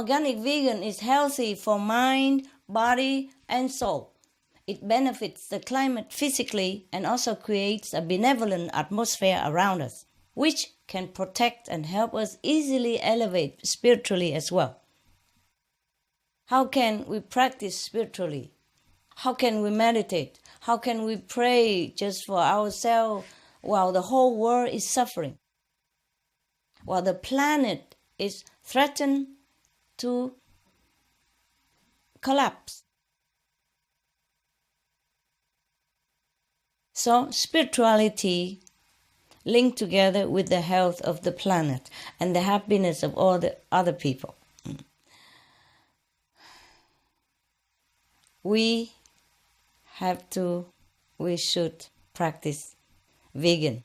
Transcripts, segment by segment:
organic vegan is healthy for mind, body, and soul. It benefits the climate physically and also creates a benevolent atmosphere around us, which can protect and help us easily elevate spiritually as well. How can we practice spiritually? How can we meditate? How can we pray just for ourselves while the whole world is suffering? While the planet is threatened to collapse. So spirituality linked together with the health of the planet and the happiness of all the other people. We should practice vegan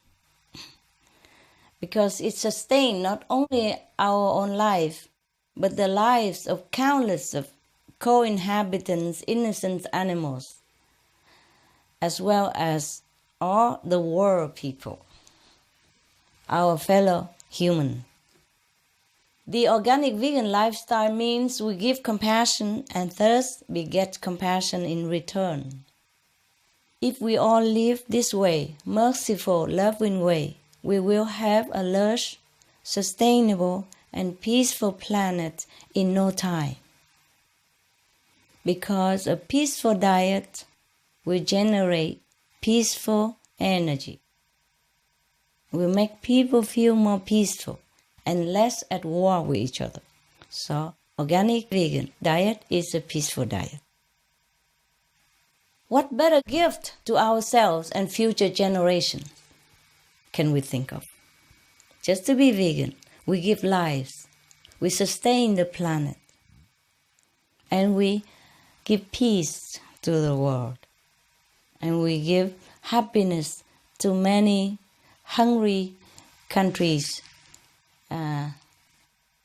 because it sustains not only our own life, but the lives of countless of co-inhabitants, innocent animals, as well as all the world people, our fellow human. The organic vegan lifestyle means we give compassion and thus beget compassion in return. If we all live this way, merciful, loving way, we will have a lush, sustainable, and peaceful planet in no time. Because a peaceful diet will generate peaceful energy. Will make people feel more peaceful and less at war with each other. So, organic vegan diet is a peaceful diet. What better gift to ourselves and future generations can we think of? Just to be vegan, we give lives, we sustain the planet, and we give peace to the world, and we give happiness to many hungry countries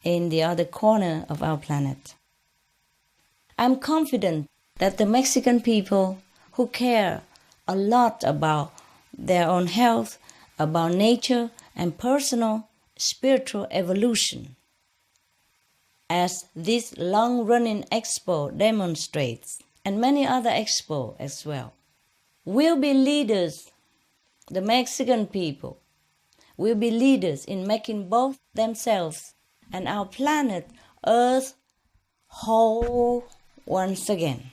in the other corner of our planet. I'm confident that the Mexican people who care a lot about their own health, about nature and personal spiritual evolution, as this long-running expo demonstrates, and many other expos as well, will be leaders. The Mexican people will be leaders in making both themselves and our planet Earth whole once again.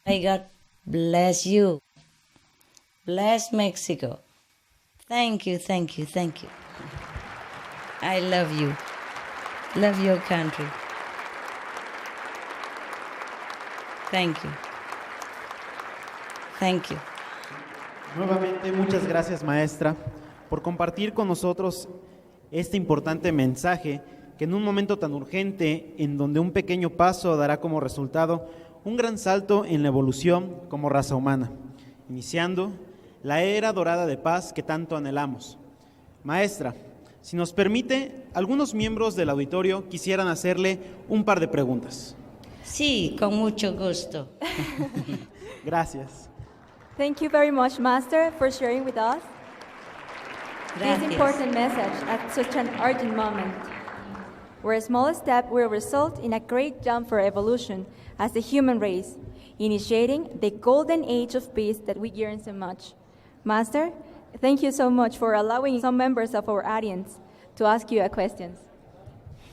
May God bless you. Bless Mexico. Thank you, thank you, thank you. I love you. Love your country. Thank you. Thank you. Nuevamente, muchas gracias, maestra, por compartir con nosotros este importante mensaje que en un momento tan urgente, en donde un pequeño paso dará como resultado un gran salto en la evolución como raza humana, iniciando la era dorada de paz que tanto anhelamos. Maestra, si nos permite, algunos miembros del auditorio quisieran hacerle un par de preguntas. Sí, con mucho gusto. Gracias. Thank you very much, Master, for sharing with us Gracias. this important message at such an urgent moment, where a small step will result in a great jump for evolution as the human race, initiating the golden age of peace that we yearn so much. Master, thank you so much for allowing some members of our audience to ask you a question.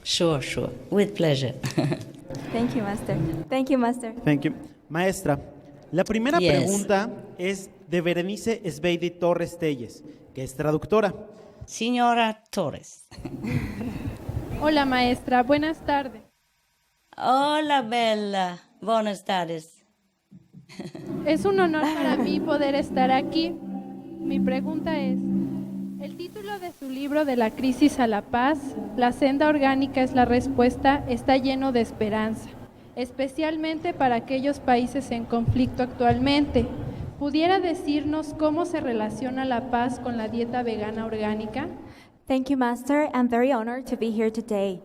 Sure, with pleasure. Thank you, Master. Thank you, Master. Thank you. Maestra, la primera Yes. pregunta es de Berenice Esbeidi Torres Telles, que es traductora. Señora Torres. Hola maestra, buenas tardes. Hola, Bella. Buenas tardes. Es un honor para mí poder estar aquí. Mi pregunta es, el título de su libro De la crisis a la paz, La senda orgánica es la respuesta, está lleno de esperanza, especialmente para aquellos países en conflicto actualmente. ¿Pudiera decirnos cómo se relaciona la paz con la dieta vegana orgánica? Thank you, Master. I'm very honored to be here today.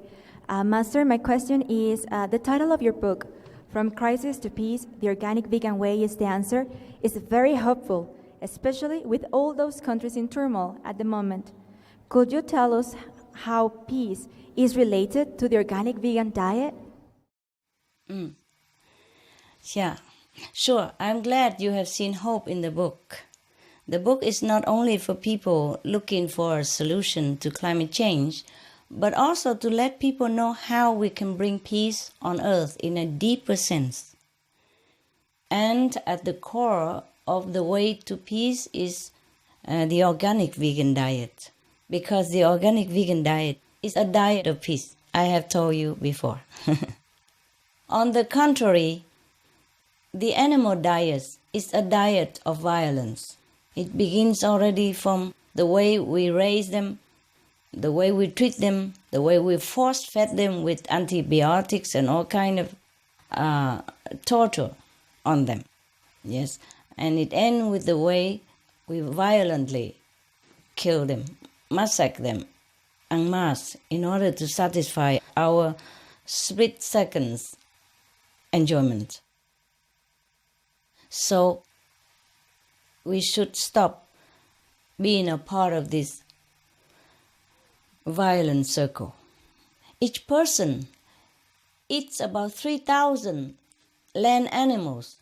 Master, my question is, the title of your book, From Crisis to Peace, The Organic Vegan Way is the Answer, is very hopeful, especially with all those countries in turmoil at the moment. Could you tell us how peace is related to the organic vegan diet? Yeah, sure. I'm glad you have seen hope in the book. The book is not only for people looking for a solution to climate change, but also to let people know how we can bring peace on earth in a deeper sense. And at the core of the way to peace is the organic vegan diet, because the organic vegan diet is a diet of peace, I have told you before. On the contrary, the animal diet is a diet of violence. It begins already from the way we raise them, the way we treat them, the way we force-fed them with antibiotics and all kind of torture on them. Yes, and it ends with the way we violently kill them, massacre them en masse in order to satisfy our split seconds enjoyment. So we should stop being a part of this violent circle. Each person eats about 3,000 land animals,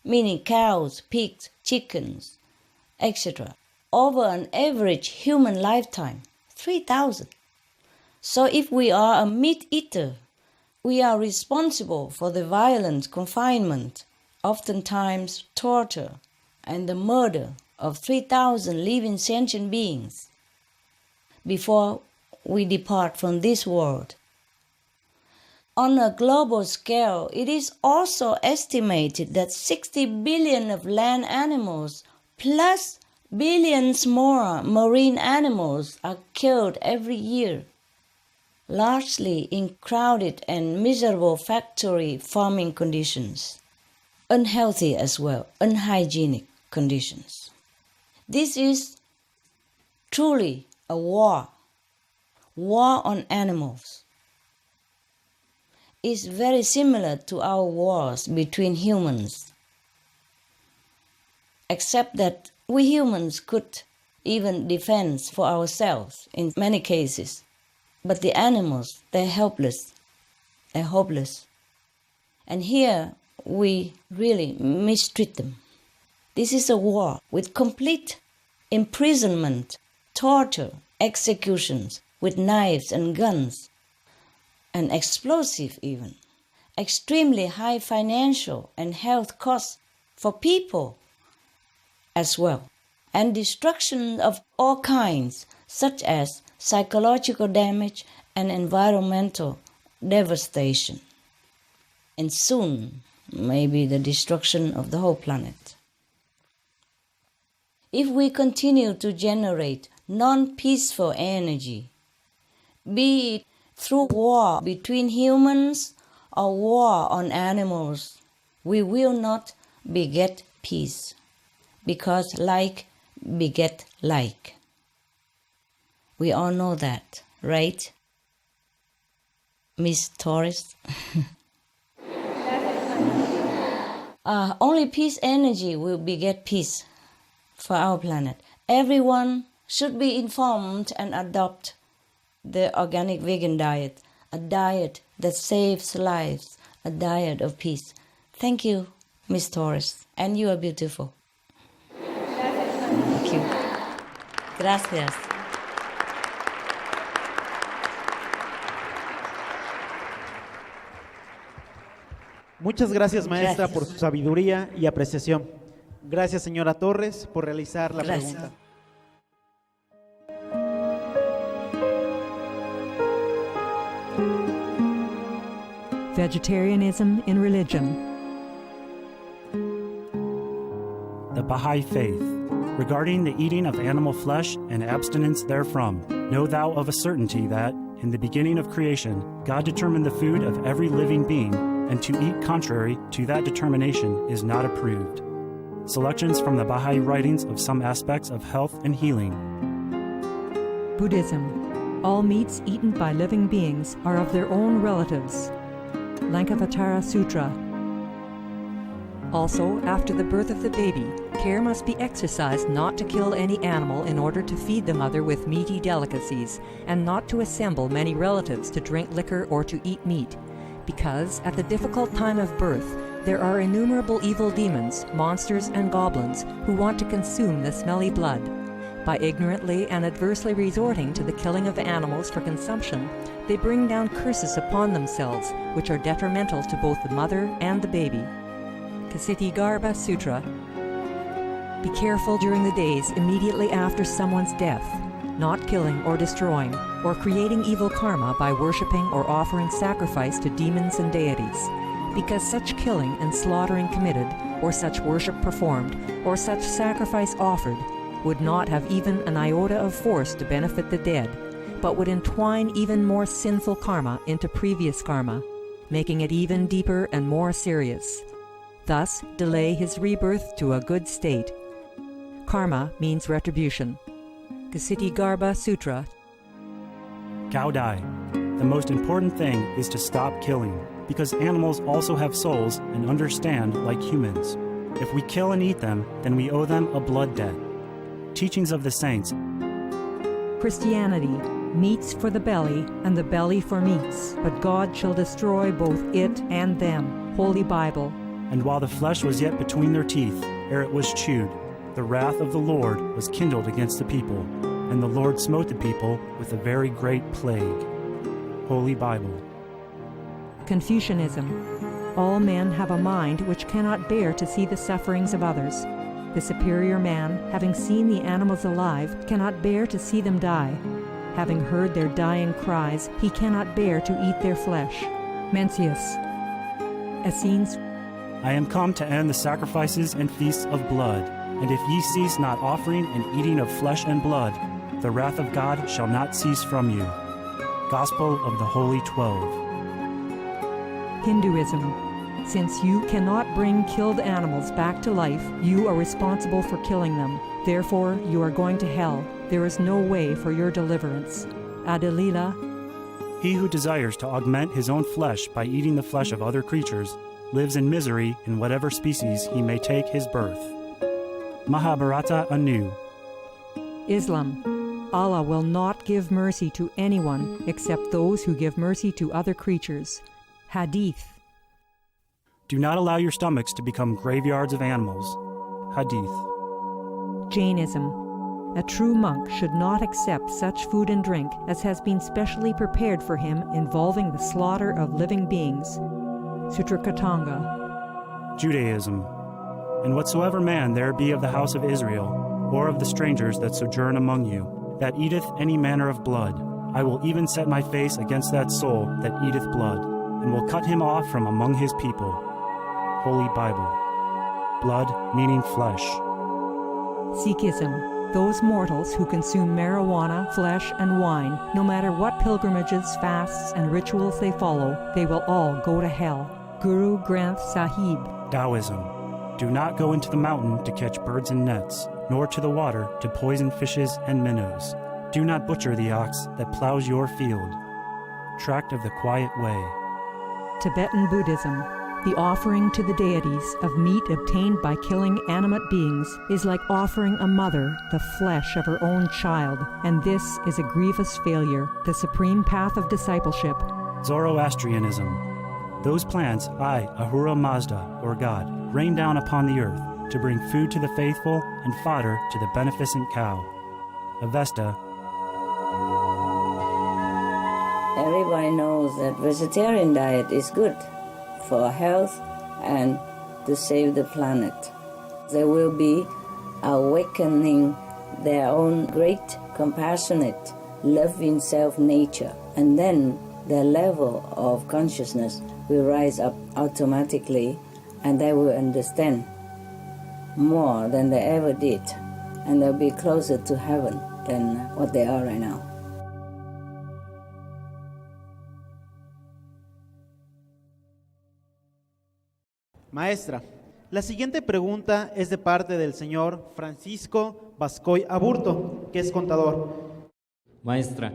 meaning cows, pigs, chickens, etc., over an average human lifetime, 3,000. So if we are a meat eater, we are responsible for the violent confinement, oftentimes torture, and the murder of 3,000 living sentient beings before we depart from this world. On a global scale, it is also estimated that 60 billion of land animals plus billions more marine animals are killed every year, largely in crowded and miserable factory farming conditions, unhealthy as well, unhygienic conditions. This is truly a war on animals. Is very similar to our wars between humans, except that we humans could even defend for ourselves in many cases. But the animals, they're helpless, they're hopeless. And here we really mistreat them. This is a war with complete imprisonment, torture, executions with knives and guns, and explosive even, extremely high financial and health costs for people as well, and destruction of all kinds, such as psychological damage and environmental devastation, and soon maybe the destruction of the whole planet. If we continue to generate non-peaceful energy, be it through war between humans or war on animals, we will not beget peace, because like beget like. We all know that, right, Miss Torres? Only peace energy will beget peace for our planet. Everyone should be informed and adopt the organic vegan diet, a diet that saves lives, a diet of peace. Thank you, Miss Torres, and you are beautiful. Thank you. Gracias. Muchas gracias, maestra, Gracias. por su sabiduría y apreciación. Gracias, señora Torres, por realizar la Gracias. pregunta. Vegetarianism in religion. The Baha'i Faith. Regarding the eating of animal flesh and abstinence therefrom, know thou of a certainty that, in the beginning of creation, God determined the food of every living being, and to eat contrary to that determination is not approved. Selections from the Baha'i writings of some aspects of health and healing. Buddhism. All meats eaten by living beings are of their own relatives. Lankavatara Sutra. Also, after the birth of the baby, care must be exercised not to kill any animal in order to feed the mother with meaty delicacies, and not to assemble many relatives to drink liquor or to eat meat, because at the difficult time of birth, there are innumerable evil demons, monsters, and goblins who want to consume the smelly blood. By ignorantly and adversely resorting to the killing of animals for consumption, they bring down curses upon themselves, which are detrimental to both the mother and the baby. Ksitigarbha Sutra. Be careful during the days immediately after someone's death, not killing or destroying, or creating evil karma by worshipping or offering sacrifice to demons and deities, because such killing and slaughtering committed, or such worship performed, or such sacrifice offered, would not have even an iota of force to benefit the dead, but would entwine even more sinful karma into previous karma, making it even deeper and more serious. Thus, delay his rebirth to a good state. Karma means retribution. Ksitigarbha Sutra. Gaudai. The most important thing is to stop killing, because animals also have souls and understand like humans. If we kill and eat them, then we owe them a blood debt. Teachings of the Saints. Christianity. Meats for the belly, and the belly for meats, but God shall destroy both it and them. Holy Bible. And while the flesh was yet between their teeth, ere it was chewed, the wrath of the Lord was kindled against the people, and the Lord smote the people with a very great plague. Holy Bible. Confucianism. All men have a mind which cannot bear to see the sufferings of others. The superior man, having seen the animals alive, cannot bear to see them die. Having heard their dying cries, he cannot bear to eat their flesh. Mencius. Essenes. I am come to end the sacrifices and feasts of blood, and if ye cease not offering and eating of flesh and blood, the wrath of God shall not cease from you. Gospel of the Holy 12. Hinduism. Since you cannot bring killed animals back to life, you are responsible for killing them. Therefore, you are going to hell. There is no way for your deliverance. Adilila. He who desires to augment his own flesh by eating the flesh of other creatures lives in misery in whatever species he may take his birth. Mahabharata anew. Islam. Allah will not give mercy to anyone except those who give mercy to other creatures. Hadith. Do not allow your stomachs to become graveyards of animals. Hadith. Jainism. A true monk should not accept such food and drink as has been specially prepared for him involving the slaughter of living beings. Sutrakatanga. Judaism. And whatsoever man there be of the house of Israel, or of the strangers that sojourn among you, that eateth any manner of blood, I will even set my face against that soul that eateth blood, and will cut him off from among his people. Holy Bible. Blood meaning flesh. Sikhism. Those mortals who consume marijuana, flesh, and wine, no matter what pilgrimages, fasts, and rituals they follow, they will all go to hell. Guru Granth Sahib. Taoism. Do not go into the mountain to catch birds and nets, nor to the water to poison fishes and minnows. Do not butcher the ox that plows your field. Tract of the Quiet Way. Tibetan Buddhism. The offering to the deities of meat obtained by killing animate beings is like offering a mother the flesh of her own child, and this is a grievous failure, the supreme path of discipleship. Zoroastrianism. Those plants I, Ahura Mazda, or God, rain down upon the earth to bring food to the faithful and fodder to the beneficent cow. Avesta. Everybody knows that vegetarian diet is good for health and to save the planet. They will be awakening their own great, compassionate, loving self-nature, and then their level of consciousness will rise up automatically, and they will understand more than they ever did, and they'll be closer to heaven than what they are right now. Maestra, la siguiente pregunta es de parte del señor Francisco Vascoy Aburto, que es contador. Maestra,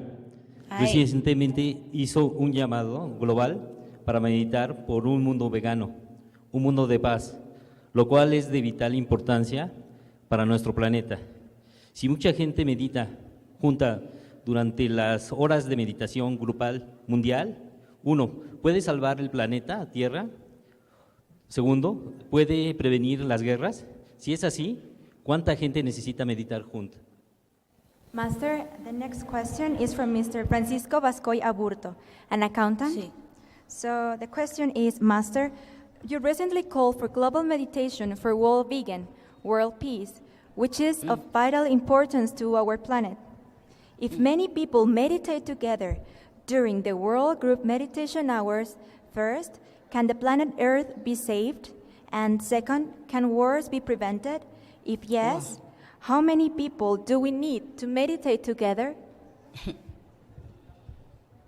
Ay. recientemente hizo un llamado global para meditar por un mundo vegano, un mundo de paz, lo cual es de vital importancia para nuestro planeta. Si mucha gente medita junta durante las horas de meditación grupal mundial, 1, puede salvar el planeta Tierra. 2, puede prevenir las guerras. Si es así, ¿cuánta gente necesita meditar junta? Master, the next question is from Mr. Francisco Vascoy Aburto, an accountant. Sí. So the question is, Master, you recently called for global meditation for world vegan, world peace, which is of vital importance to our planet. If many people meditate together during the World Group Meditation Hours, first, can the planet Earth be saved? And second, can wars be prevented? If yes, how many people do we need to meditate together?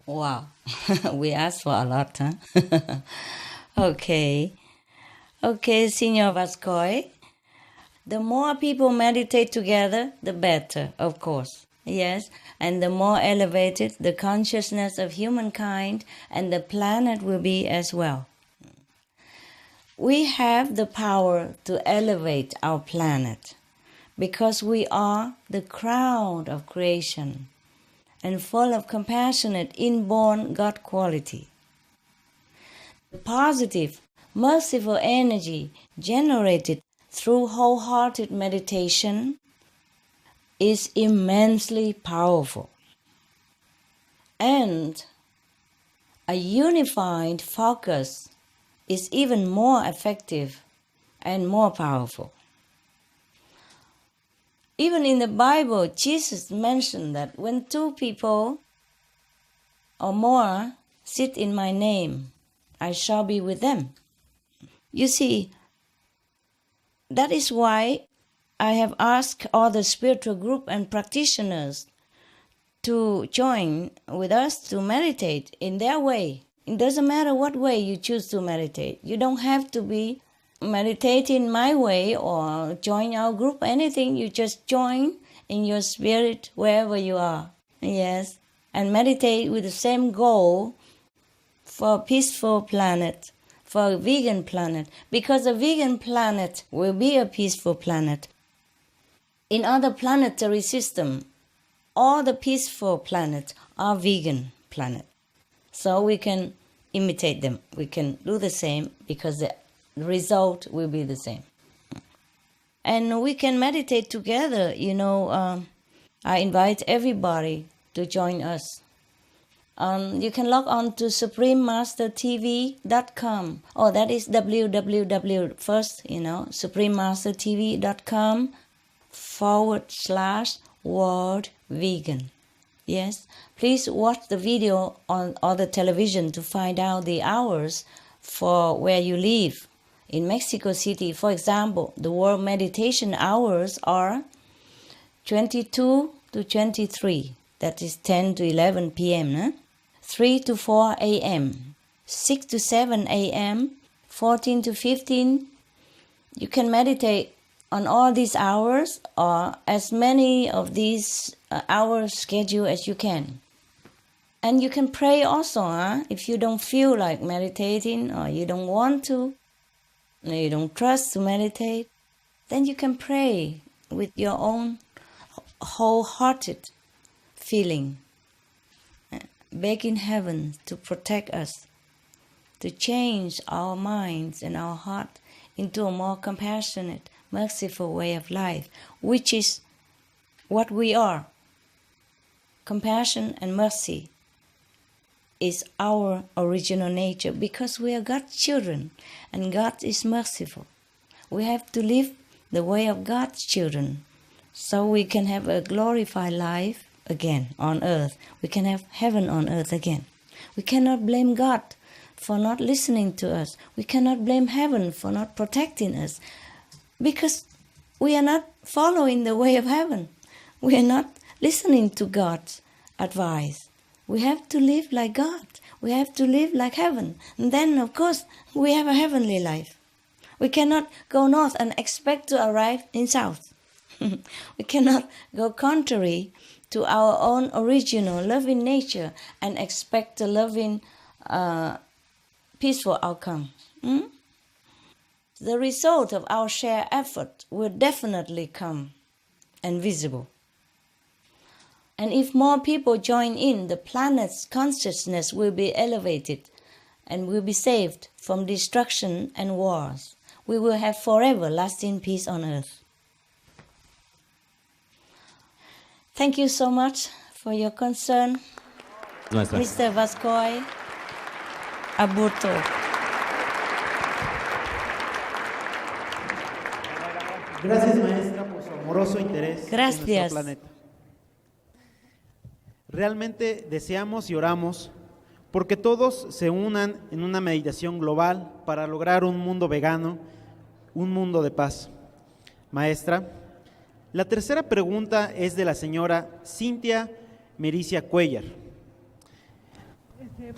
Wow, we asked for a lot, huh? Okay, Senor Vascoy. The more people meditate together, the better, of course. Yes, and the more elevated the consciousness of humankind and the planet will be as well. We have the power to elevate our planet because we are the crown of creation and full of compassionate inborn God quality. The positive, merciful energy generated through wholehearted meditation is immensely powerful. And a unified focus is even more effective and more powerful. Even in the Bible, Jesus mentioned that when 2 people or more sit in my name, I shall be with them. You see, that is why I have asked all the spiritual group and practitioners to join with us to meditate in their way. It doesn't matter what way you choose to meditate. You don't have to be meditating my way or join our group, anything. You just join in your spirit wherever you are. Yes, and meditate with the same goal for a peaceful planet, for a vegan planet, because a vegan planet will be a peaceful planet. In other planetary systems, all the peaceful planets are vegan planets. So we can imitate them. We can do the same because the result will be the same. And we can meditate together. I invite everybody to join us. You can log on to suprememastertv.com. Oh, that is www first, suprememastertv.com/world vegan. Yes, please watch the video on or the television to find out the hours for where you live. In Mexico City, for example, the World Meditation hours are 22 to 23. That is 10 to 11 p.m. 3 to 4 a.m., 6 to 7 a.m., 14 to 15. You can meditate on all these hours or as many of these hours schedule as you can. And you can pray also, if you don't feel like meditating or you don't want to, or you don't trust to meditate, then you can pray with your own wholehearted feeling, begging heaven to protect us, to change our minds and our heart into a more compassionate, merciful way of life, which is what we are. Compassion and mercy is our original nature because we are God's children and God is merciful. We have to live the way of God's children so we can have a glorified life again on earth. We can have heaven on earth again. We cannot blame God for not listening to us. We cannot blame heaven for not protecting us because we are not following the way of heaven. We are not listening to God's advice. We have to live like God. We have to live like heaven. And then, of course, we have a heavenly life. We cannot go north and expect to arrive in south. We cannot go contrary to our own original loving nature and expect a loving, peaceful outcome. the result of our shared effort will definitely come and visible. And if more people join in, the planet's consciousness will be elevated and will be saved from destruction and wars. We will have forever lasting peace on earth. Thank you so much for your concern, Mr. Vascoy Aburto. Gracias, maestra, por su amoroso interés en nuestro planeta. Realmente deseamos y oramos porque todos se unan en una meditación global para lograr un mundo vegano, un mundo de paz. Maestra, la tercera pregunta es de la señora Cintia Mericia Cuellar.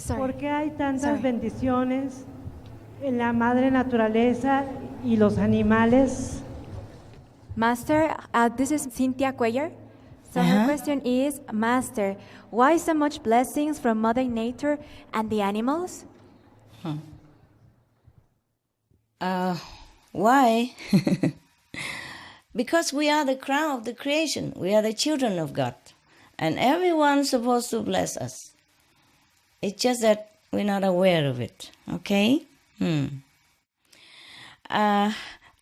¿Por qué hay tantas bendiciones en la madre naturaleza y los animales? Master, this is Cynthia Cuellar. So her question is, Master, why so much blessings from Mother Nature and the animals? Why? Because we are the crown of the creation. We are the children of God. And everyone's supposed to bless us. It's just that we're not aware of it. Okay?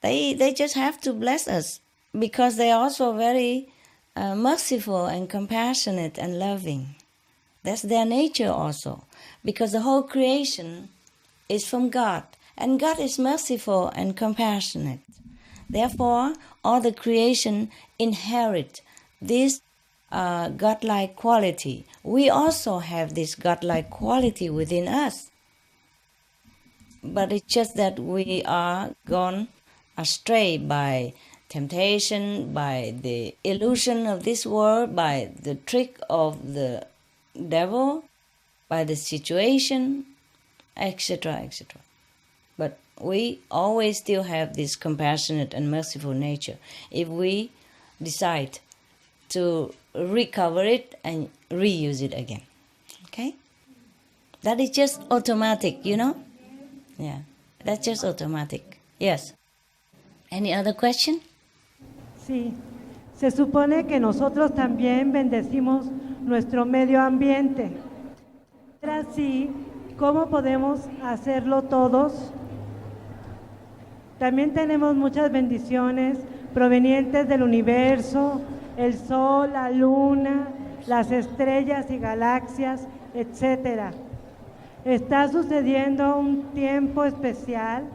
They just have to bless us because they are also very merciful and compassionate and loving. That's their nature also, because the whole creation is from God, and God is merciful and compassionate. Therefore, all the creation inherit this godlike quality. We also have this godlike quality within us, but it's just that we are gone astray by temptation, by the illusion of this world, by the trick of the devil, by the situation, etc., etc. But we always still have this compassionate and merciful nature if we decide to recover it and reuse it again. Okay? That is just automatic, you know? Yeah, that's just automatic. Yes. Any other question? Sí, se supone que nosotros también bendecimos nuestro medio ambiente. Pero así, ¿cómo podemos hacerlo todos? También tenemos muchas bendiciones provenientes del universo, el sol, la luna, las estrellas y galaxias, etc. Está sucediendo un tiempo especial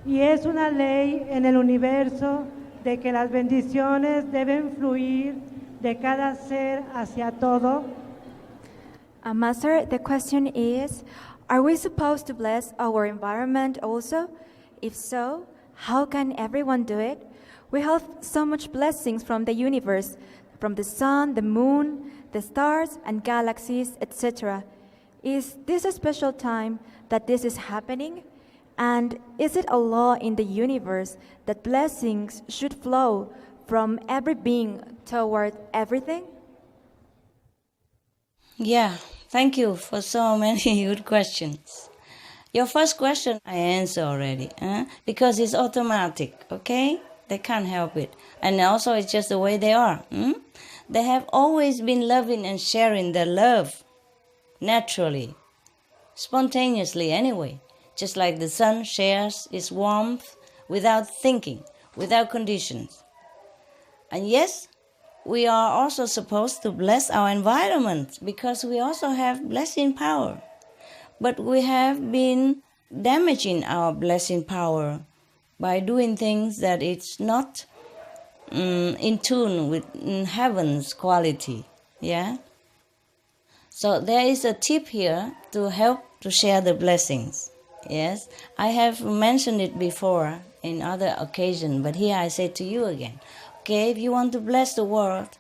y es una ley en el universo de que las bendiciones deben fluir de cada ser hacia todo. Master, the question is, are we supposed to bless our environment also? If so, how can everyone do it? We have so much blessings from the universe, from the sun, the moon, the stars and galaxies, etc. Is this a special time that this is happening? And is it a law in the universe that blessings should flow from every being toward everything? Yeah, thank you for so many good questions. Your first question I answered already, because it's automatic, okay? They can't help it. And also it's just the way they are. They have always been loving and sharing their love naturally, spontaneously anyway. Just like the sun shares its warmth without thinking, without conditions. And yes, we are also supposed to bless our environment because we also have blessing power. But we have been damaging our blessing power by doing things that it's not in tune with heaven's quality. Yeah? So there is a tip here to help to share the blessings. Yes, I have mentioned it before in other occasions, but here I say to you again. Okay, if you want to bless the world,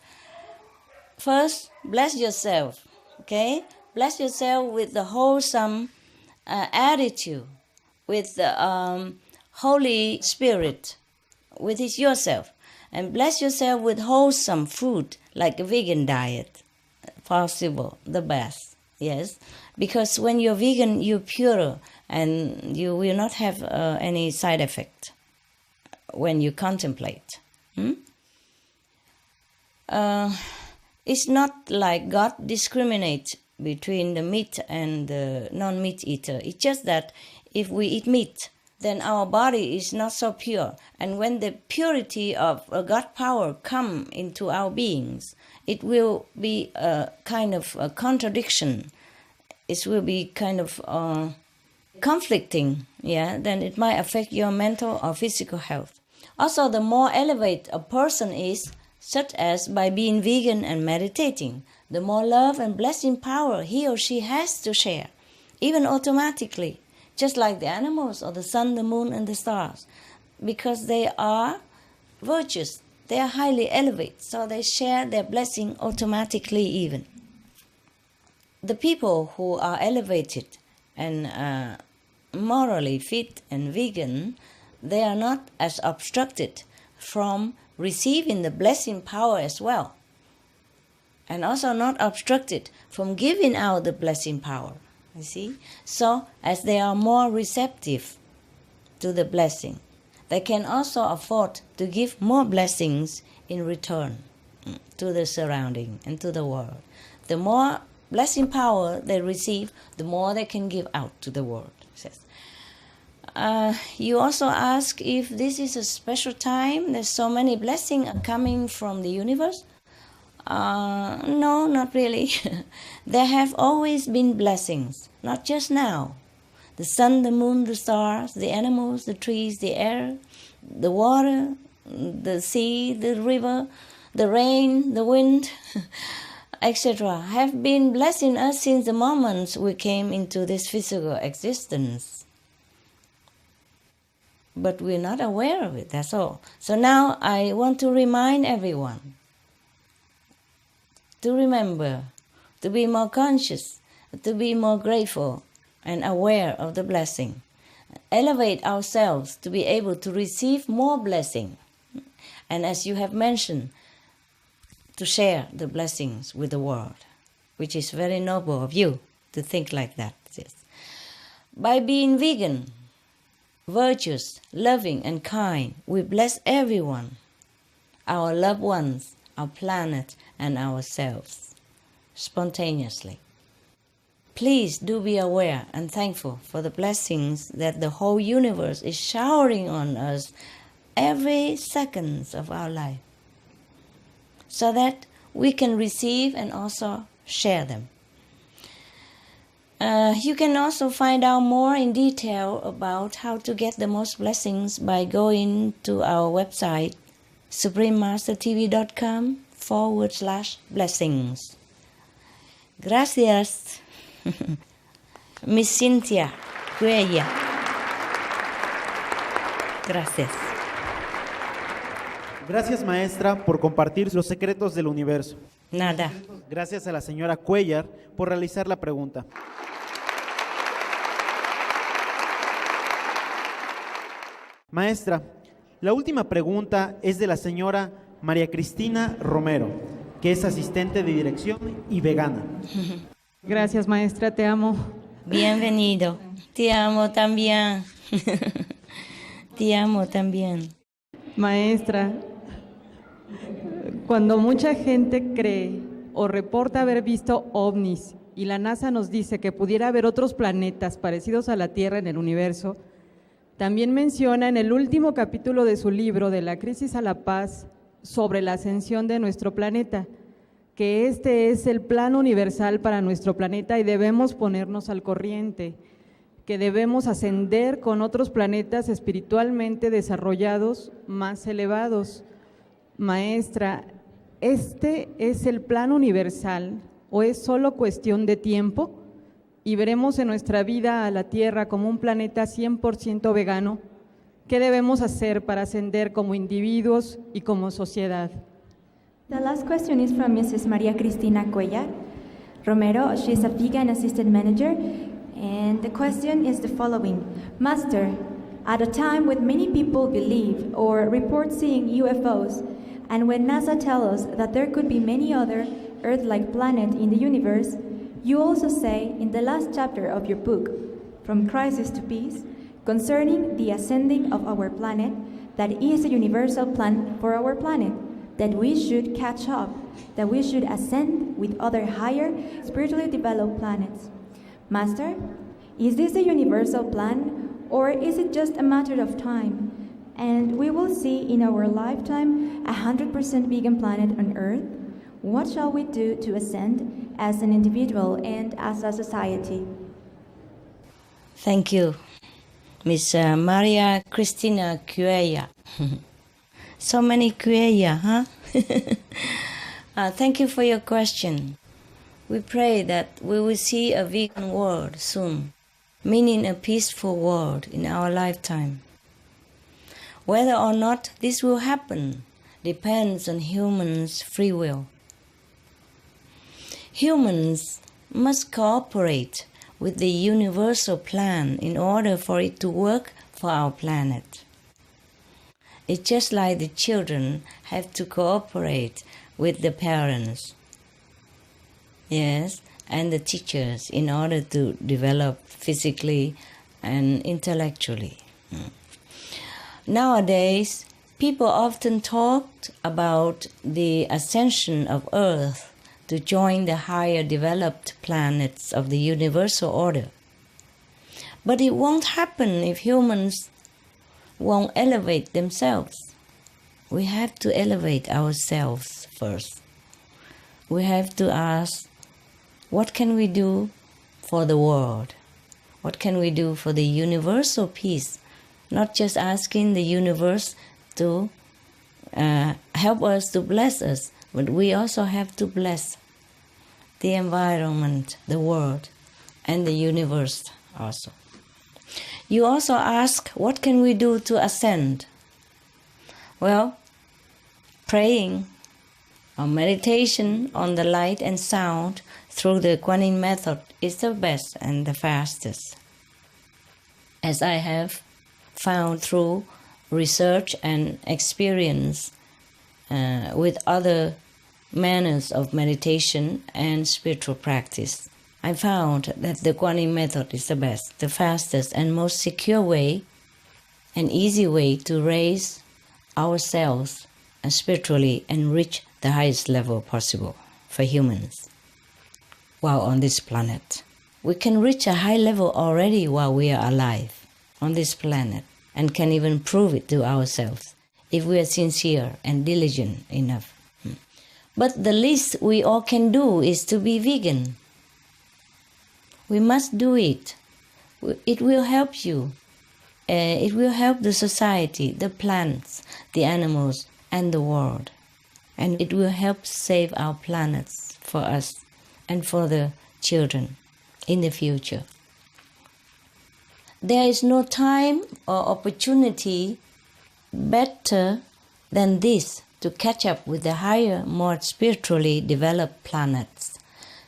first bless yourself. Okay, bless yourself with the wholesome attitude, with the Holy Spirit, with yourself, and bless yourself with wholesome food like a vegan diet, possible, the best. Yes, because when you're vegan, you're purer and you will not have any side effect when you contemplate. It's not like God discriminates between the meat and the non-meat eater. It's just that if we eat meat, then our body is not so pure. And when the purity of God power come into our beings, it will be a kind of a contradiction. It will be kind of conflicting, then it might affect your mental or physical health. Also, the more elevated a person is, such as by being vegan and meditating, the more love and blessing power he or she has to share, even automatically, just like the animals or the sun, the moon, and the stars, because they are virtuous, they are highly elevated, so they share their blessing automatically even. The people who are elevated and morally fit and vegan, they are not as obstructed from receiving the blessing power as well, and also not obstructed from giving out the blessing power, you see. So as they are more receptive to the blessing, they can also afford to give more blessings in return to the surrounding and to the world. The more blessing power they receive, the more they can give out to the world. You also ask if this is a special time. There's so many blessings coming from the universe. No, not really. There have always been blessings, not just now. The sun, the moon, the stars, the animals, the trees, the air, the water, the sea, the river, the rain, the wind, etc. have been blessing us since the moment we came into this physical existence. But we're not aware of it, that's all. So now I want to remind everyone to remember, to be more conscious, to be more grateful and aware of the blessing. Elevate ourselves to be able to receive more blessing. And as you have mentioned, to share the blessings with the world, which is very noble of you to think like that. Yes. By being vegan, virtuous, loving, and kind, we bless everyone, our loved ones, our planet, and ourselves, spontaneously. Please do be aware and thankful for the blessings that the whole universe is showering on us every second of our life, so that we can receive and also share them. You can also find out more in detail about how to get the most blessings by going to our website, suprememastertv.com/blessings. Gracias, Miss Cynthia Cuella. Gracias. Gracias, maestra, por compartir los secretos del universo. Nada. Gracias a la señora Cuellar por realizar la pregunta. Maestra, la última pregunta es de la señora María Cristina Romero, que es asistente de dirección y vegana. Gracias, maestra, te amo. Bienvenido. Te amo también. Te amo también. Maestra, cuando mucha gente cree o reporta haber visto ovnis y la NASA nos dice que pudiera haber otros planetas parecidos a la Tierra en el universo, también menciona en el último capítulo de su libro, De la crisis a la paz, sobre la ascensión de nuestro planeta, que este es el plan universal para nuestro planeta y debemos ponernos al corriente, que debemos ascender con otros planetas espiritualmente desarrollados más elevados. Maestra, ¿este es el plan universal o es solo cuestión de tiempo? Y veremos en nuestra vida a la Tierra como un planeta 100% vegano. ¿Qué debemos hacer para ascender como individuos y como sociedad? The last question is from Mrs. Maria Cristina Cuellar Romero. She is a vegan assistant manager, and the question is the following. Master, at a time when many people believe or report seeing UFOs, and when NASA tells us that there could be many other Earth-like planets in the universe, you also say in the last chapter of your book from crisis to peace, concerning the ascending of our planet, that is a universal plan for our planet, that we should catch up, that we should ascend with other higher, spiritually developed planets. Master, is this a universal plan, or is it just a matter of time? And we will see in our lifetime 100% vegan planet on Earth. What shall we do to ascend as an individual and as a society? Thank you, Miss Maria Cristina Cuella. So many Cuella, huh? Thank you for your question. We pray that we will see a vegan world soon, meaning a peaceful world in our lifetime. Whether or not this will happen depends on humans' free will. Humans must cooperate with the universal plan in order for it to work for our planet. It's just like the children have to cooperate with the parents, yes, and the teachers in order to develop physically and intellectually. Nowadays, people often talk about the ascension of Earth to join the higher developed planets of the universal order. But it won't happen if humans won't elevate themselves. We have to elevate ourselves first. We have to ask, what can we do for the world? What can we do for the universal peace? Not just asking the universe to help us, to bless us, but we also have to bless the environment, the world, and the universe also. You also ask, what can we do to ascend? Well, praying or meditation on the light and sound through the Guanyin method is the best and the fastest. As I have found through research and experience with other manners of meditation and spiritual practice, I found that the Guanyin method is the best, the fastest and most secure way and easy way to raise ourselves spiritually and reach the highest level possible for humans while on this planet. We can reach a high level already while we are alive on this planet and can even prove it to ourselves if we are sincere and diligent enough. But the least we all can do is to be vegan. We must do it. It will help you. It will help the society, the plants, the animals, and the world. And it will help save our planets for us and for the children in the future. There is no time or opportunity better than this to catch up with the higher, more spiritually developed planets.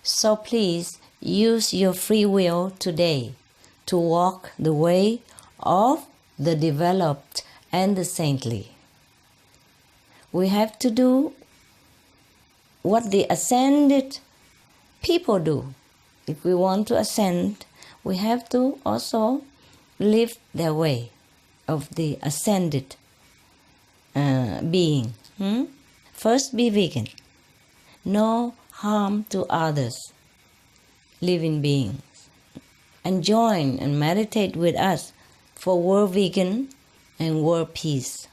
So please use your free will today to walk the way of the developed and the saintly. We have to do what the ascended people do. If we want to ascend, we have to also live their way of the ascended being. First, be vegan. No harm to others, living beings. And join and meditate with us for world vegan and world peace.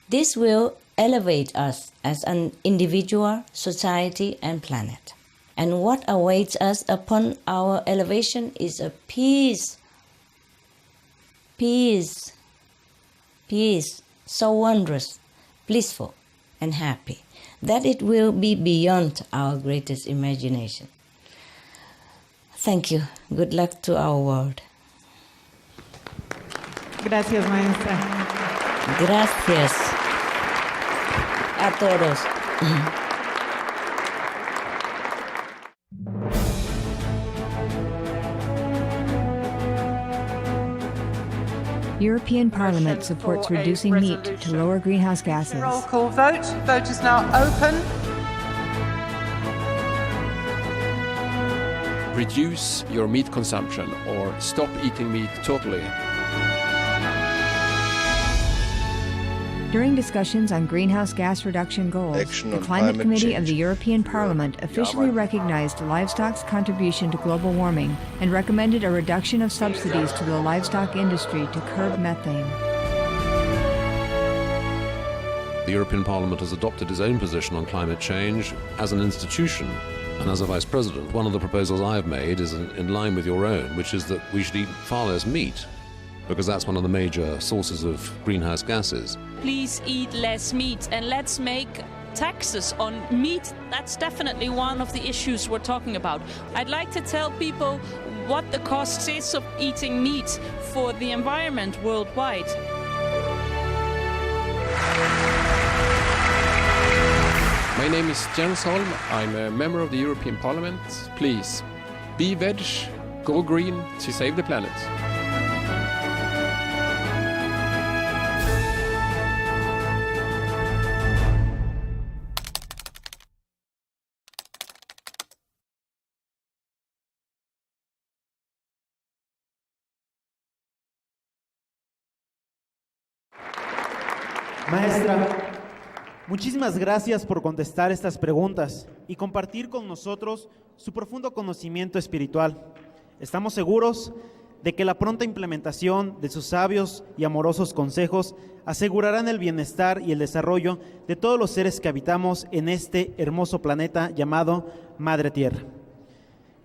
This will elevate us as an individual, society, and planet. And what awaits us upon our elevation is a peace. Peace. Peace. So wondrous, blissful, and happy that it will be beyond our greatest imagination. Thank you. Good luck to our world. Gracias, maestra. Gracias a todos. European Parliament supports reducing meat to lower greenhouse gases. Roll call vote. Vote is now open. reduce your meat consumption or stop eating meat totally. During discussions on greenhouse gas reduction goals, the Climate Committee of the European Parliament officially recognized livestock's contribution to global warming and recommended a reduction of subsidies to the livestock industry to curb methane. The European Parliament has adopted its own position on climate change as an institution. And as a Vice President, one of the proposals I have made is in line with your own, which is that we should eat far less meat, because that's one of the major sources of greenhouse gases. Please eat less meat, and let's make taxes on meat. That's definitely one of the issues we're talking about. I'd like to tell people what the cost is of eating meat for the environment worldwide. My name is Jens Holm. I'm a member of the European Parliament. Please, be veg, go green to save the planet. Maestra, muchísimas gracias por contestar estas preguntas y compartir con nosotros su profundo conocimiento espiritual. Estamos seguros de que la pronta implementación de sus sabios y amorosos consejos asegurarán el bienestar y el desarrollo de todos los seres que habitamos en este hermoso planeta llamado Madre Tierra.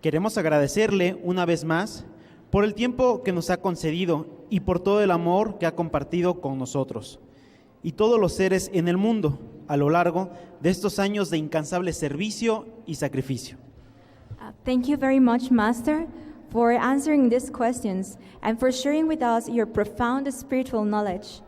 Queremos agradecerle una vez más por el tiempo que nos ha concedido y por todo el amor que ha compartido con nosotros y todos los seres en el mundo a lo largo de estos años de incansable servicio y sacrificio. Thank you very much, Master, for answering these questions and for sharing with us your profound spiritual knowledge.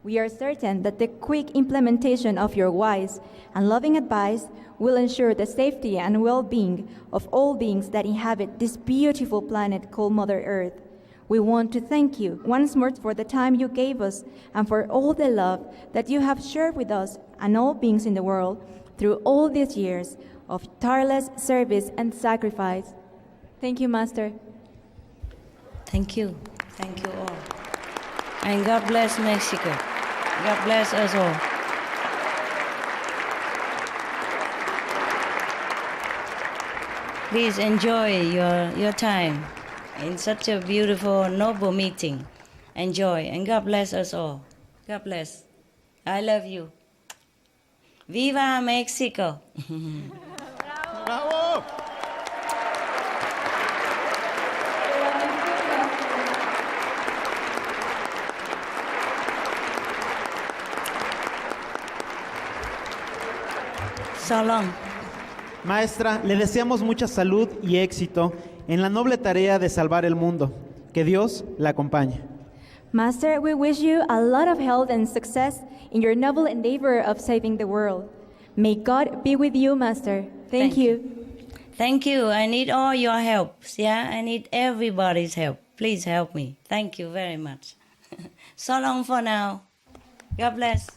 We are certain that the quick implementation of your wise and loving advice will ensure the safety and well-being of all beings that inhabit this beautiful planet called Mother Earth. We want to thank you once more for the time you gave us and for all the love that you have shared with us and all beings in the world through all these years of tireless service and sacrifice. Thank you, Master. Thank you. Thank you all. And God bless Mexico. God bless us all. Please enjoy your time in such a beautiful, noble meeting. Enjoy, and God bless us all. God bless. I love you. Viva Mexico! ¡Bravo! So long. Maestra, le deseamos mucha salud y éxito en la noble tarea de salvar el mundo. Que Dios la acompañe. Master, we wish you a lot of health and success in your noble endeavor of saving the world. May God be with you, Master. Thank you. Thank you. I need all your help. Yeah, I need everybody's help. Please help me. Thank you very much. So long for now. God bless.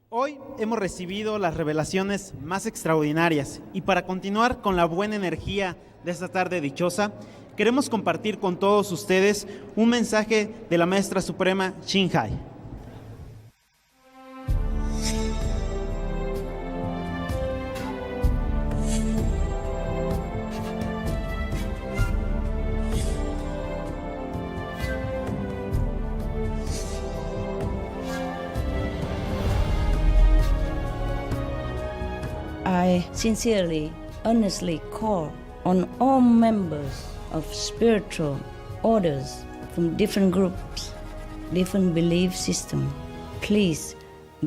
Hoy hemos recibido las revelaciones más extraordinarias y para continuar con la buena energía de esta tarde dichosa, queremos compartir con todos ustedes un mensaje de la Maestra Suprema Hайн. I sincerely, earnestly call on all members of spiritual orders from different groups, different belief systems. Please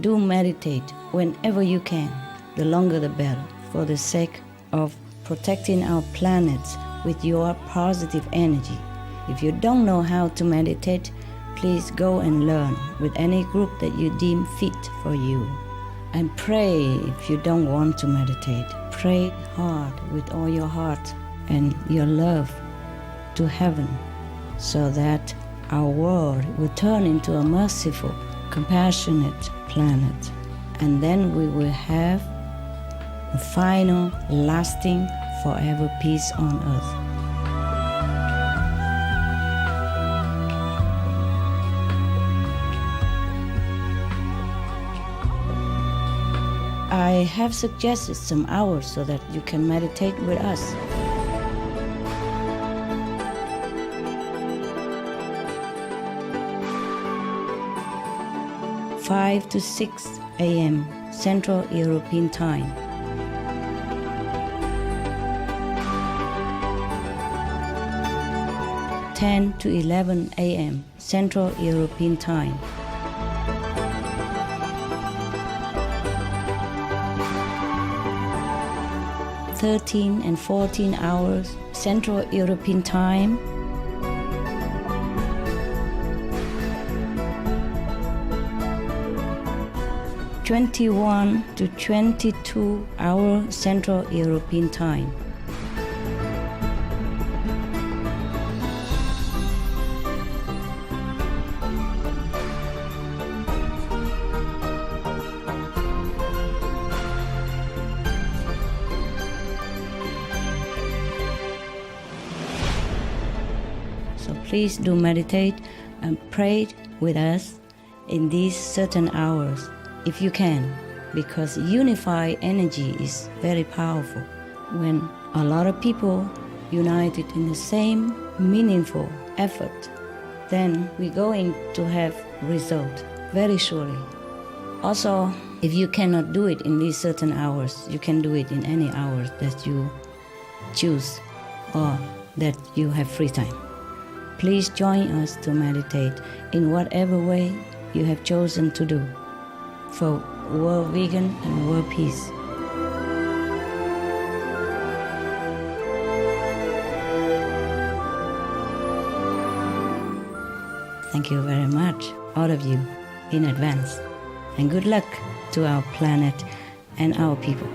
do meditate whenever you can, the longer the better, for the sake of protecting our planet with your positive energy. If you don't know how to meditate, please go and learn with any group that you deem fit for you. And pray if you don't want to meditate. Pray hard with all your heart and your love to heaven so that our world will turn into a merciful, compassionate planet, and then we will have a final, lasting, forever peace on earth. I have suggested some hours so that you can meditate with us. (5 to 6 a.m. Central European Time). (10 to 11 a.m. Central European Time). 13 and 14 hours Central European Time. (21 to 22 hours Central European Time). Please do meditate and pray with us in these certain hours, if you can, because unified energy is very powerful. When a lot of people united in the same meaningful effort, then we're going to have result, very surely. Also, if you cannot do it in these certain hours, you can do it in any hours that you choose or that you have free time. Please join us to meditate in whatever way you have chosen to do for world vegan and world peace. Thank you very much, all of you, in advance, and good luck to our planet and our people.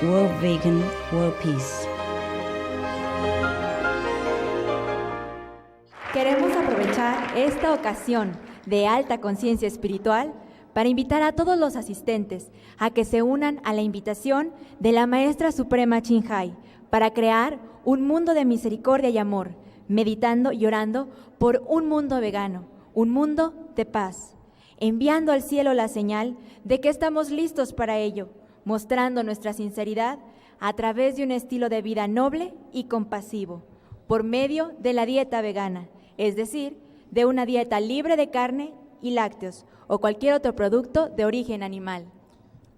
World Vegan, World Peace. Queremos aprovechar esta ocasión de alta conciencia espiritual para invitar a todos los asistentes a que se unan a la invitación de la Maestra Suprema Hайн para crear un mundo de misericordia y amor, meditando y orando por un mundo vegano, un mundo de paz, enviando al cielo la señal de que estamos listos para ello, mostrando nuestra sinceridad a través de un estilo de vida noble y compasivo, por medio de la dieta vegana, es decir, de una dieta libre de carne y lácteos o cualquier otro producto de origen animal.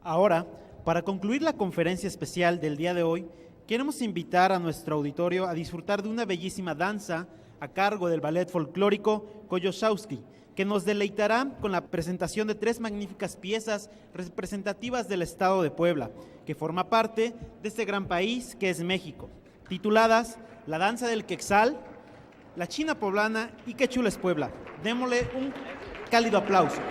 Ahora, para concluir la conferencia especial del día de hoy, queremos invitar a nuestro auditorio a disfrutar de una bellísima danza a cargo del ballet folclórico Koyoshowski, que nos deleitará con la presentación de 3 magníficas piezas representativas del estado de Puebla, que forma parte de este gran país que es México, tituladas La danza del Quetzal, La China Poblana y Qué chula es Puebla. Démosle un cálido aplauso.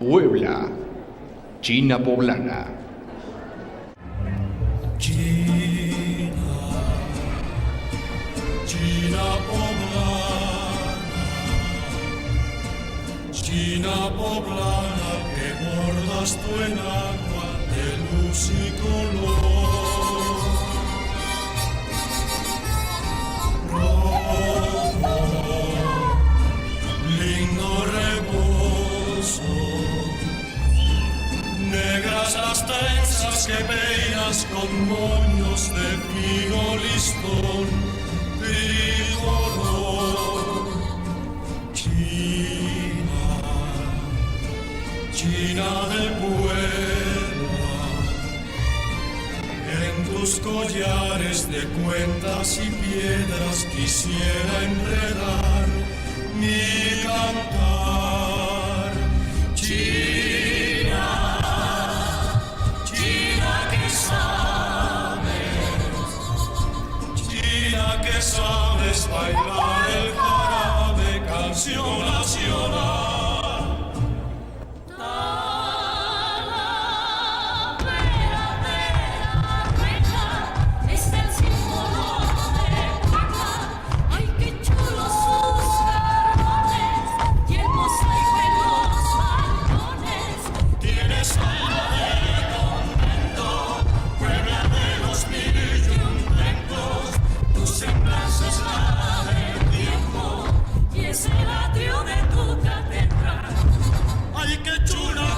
Puebla, China poblana. China poblana, China poblana, que bordas tú en agua de luz y color. Rojo, lindo rebozo, negras las trenzas que peinas con moños de fino listón. Tricolor, China, China de Puebla, en tus collares de cuentas y piedras quisiera enredar mi cantar. China, China que que sabes bailar el jarabe, canción nacional. Es el símbolo de Puebla. Ay, qué chulos sus jarrones y el mosaico en los balcones. Tienes alma de convento, Puebla de los mil y un templos. Tu semblanza es la del tiempo y es el atrio de tu catedral. Ay, qué chula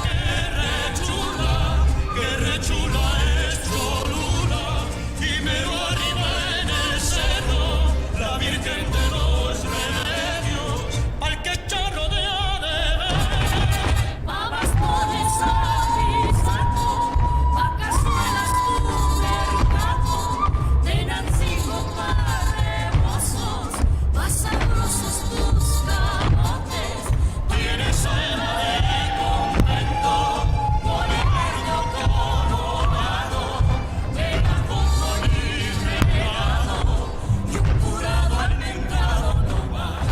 es Cholula, y mero arriba en el cerro, la Virgen de los Remedios. Ay, qué charro de Babas pones a Pisaco, vacazuelas tu mercado, Tenancingo para remozos, más sabrosos tus camotes. Tienes alma de convento, molinero colorado, pegajoso y regado, y un curado almendrado no más.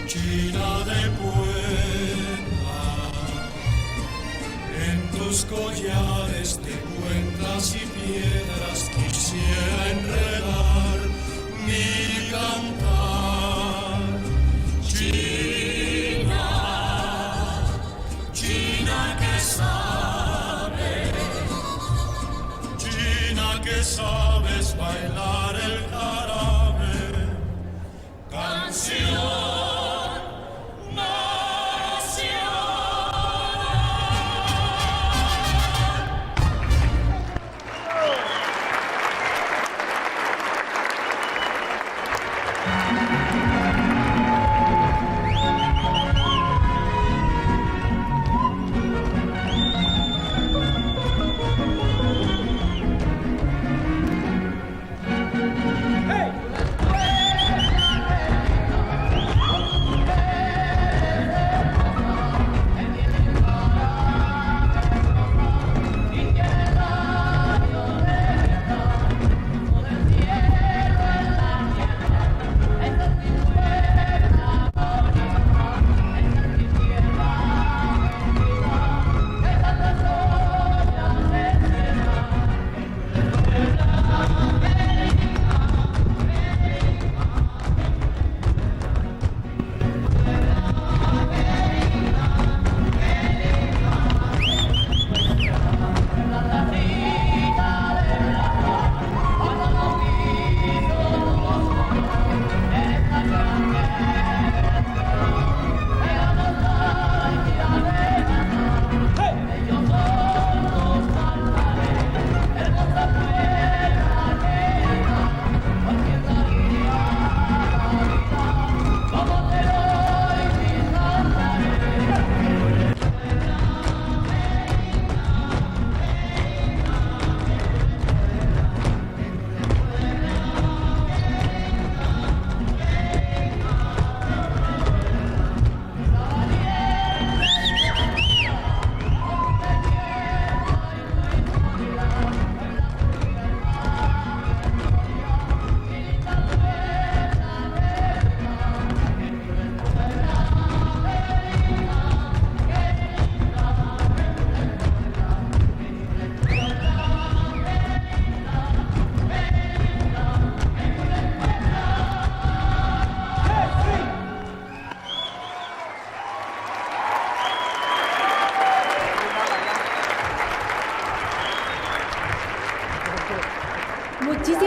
China de Puebla, en tus collares de cuentas y piedras quisiera enredar mi cantar. China, China que sabes bailar el jarabe, canción.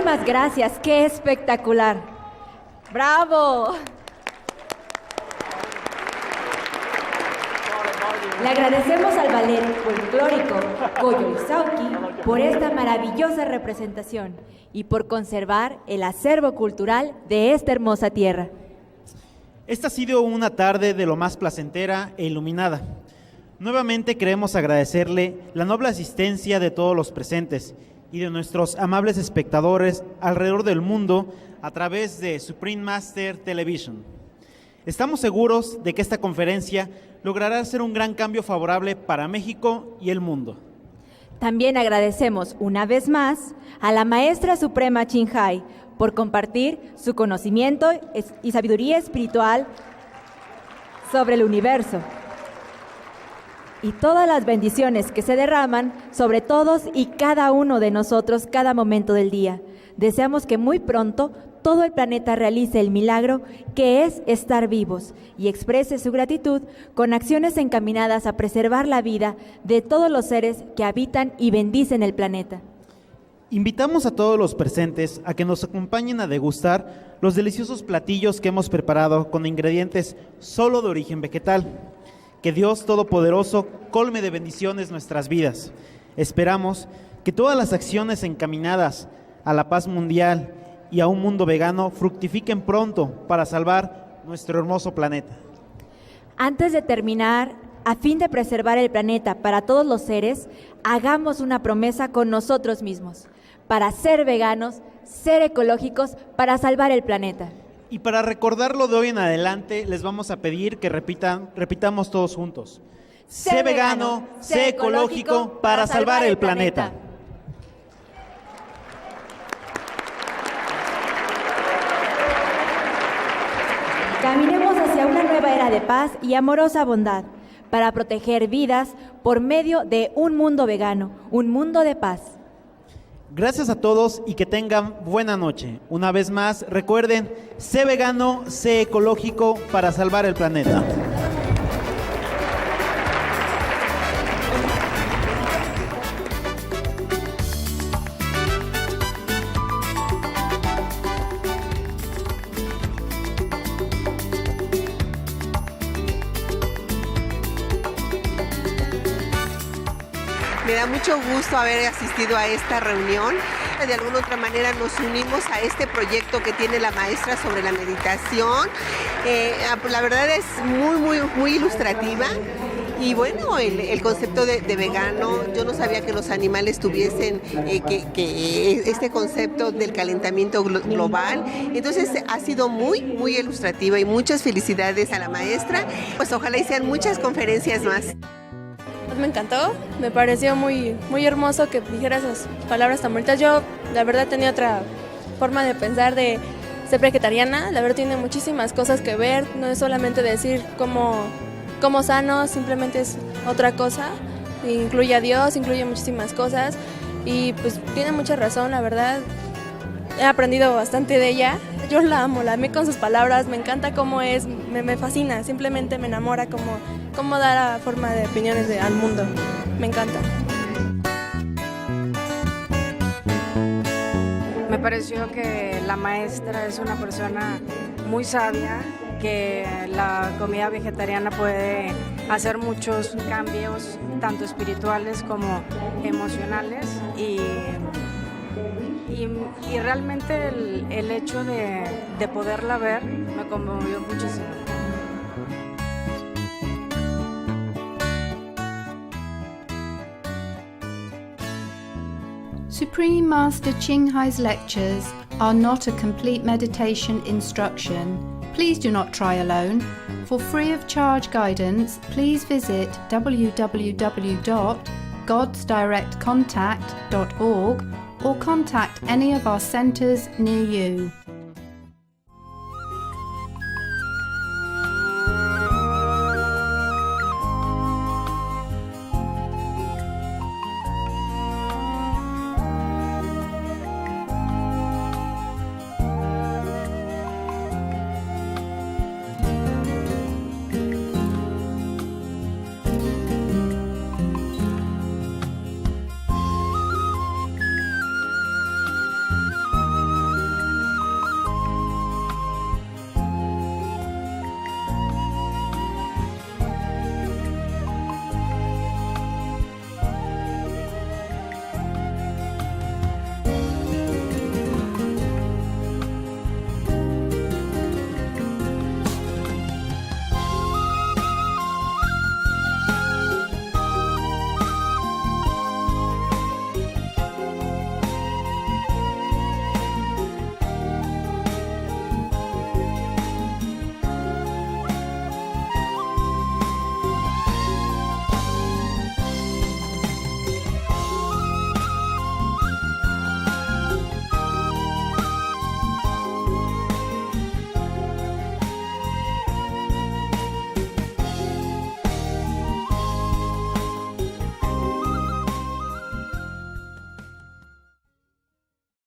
Muchísimas gracias, qué espectacular. ¡Bravo! Le agradecemos al ballet folclórico Coyoizauqui por esta maravillosa representación y por conservar el acervo cultural de esta hermosa tierra. Esta ha sido una tarde de lo más placentera e iluminada. Nuevamente queremos agradecerle la noble asistencia de todos los presentes y de nuestros amables espectadores alrededor del mundo a través de Supreme Master Television. Estamos seguros de que esta conferencia logrará ser un gran cambio favorable para México y el mundo. También agradecemos una vez más a la Maestra Suprema Hайн por compartir su conocimiento y sabiduría espiritual sobre el universo y todas las bendiciones que se derraman sobre todos y cada uno de nosotros cada momento del día. Deseamos que muy pronto todo el planeta realice el milagro que es estar vivos y exprese su gratitud con acciones encaminadas a preservar la vida de todos los seres que habitan y bendicen el planeta. Invitamos a todos los presentes a que nos acompañen a degustar los deliciosos platillos que hemos preparado con ingredientes solo de origen vegetal. Que Dios Todopoderoso colme de bendiciones nuestras vidas. Esperamos que todas las acciones encaminadas a la paz mundial y a un mundo vegano fructifiquen pronto para salvar nuestro hermoso planeta. Antes de terminar, a fin de preservar el planeta para todos los seres, hagamos una promesa con nosotros mismos, para ser veganos, ser ecológicos, para salvar el planeta. Y para recordarlo de hoy en adelante, les vamos a pedir que repitamos todos juntos. Sé vegano, sé ecológico, para salvar el planeta. Caminemos hacia una nueva era de paz y amorosa bondad, para proteger vidas por medio de un mundo vegano, un mundo de paz. Gracias a todos y que tengan buena noche. Una vez más, recuerden, sé vegano, sé ecológico para salvar el planeta. Me da mucho gusto haber asistido a esta reunión. De alguna otra manera nos unimos a este proyecto que tiene la maestra sobre la meditación. La verdad es muy ilustrativa. Y bueno, el concepto de vegano, yo no sabía que los animales tuviesen que este concepto del calentamiento global. Entonces ha sido muy ilustrativa y muchas felicidades a la maestra. Pues ojalá y sean muchas conferencias más. Me encantó, me pareció muy hermoso que dijera esas palabras tan bonitas. Yo, la verdad, tenía otra forma de pensar de ser vegetariana. La verdad, tiene muchísimas cosas que ver. No es solamente decir cómo sano, simplemente es otra cosa. Incluye a Dios, incluye muchísimas cosas. Y pues tiene mucha razón, la verdad. He aprendido bastante de ella. Yo la amo, la amé con sus palabras. Me encanta cómo es, me fascina. Simplemente me enamora cómo da la forma de opiniones al mundo. Me encanta. Me pareció que la maestra es una persona muy sabia, que la comida vegetariana puede hacer muchos cambios, tanto espirituales como emocionales, y realmente el hecho de poderla ver me conmovió muchísimo. Supreme Master Hein's lectures are not a complete meditation instruction. Please do not try alone. For free of charge guidance, please visit www.godsdirectcontact.org or contact any of our centers near you.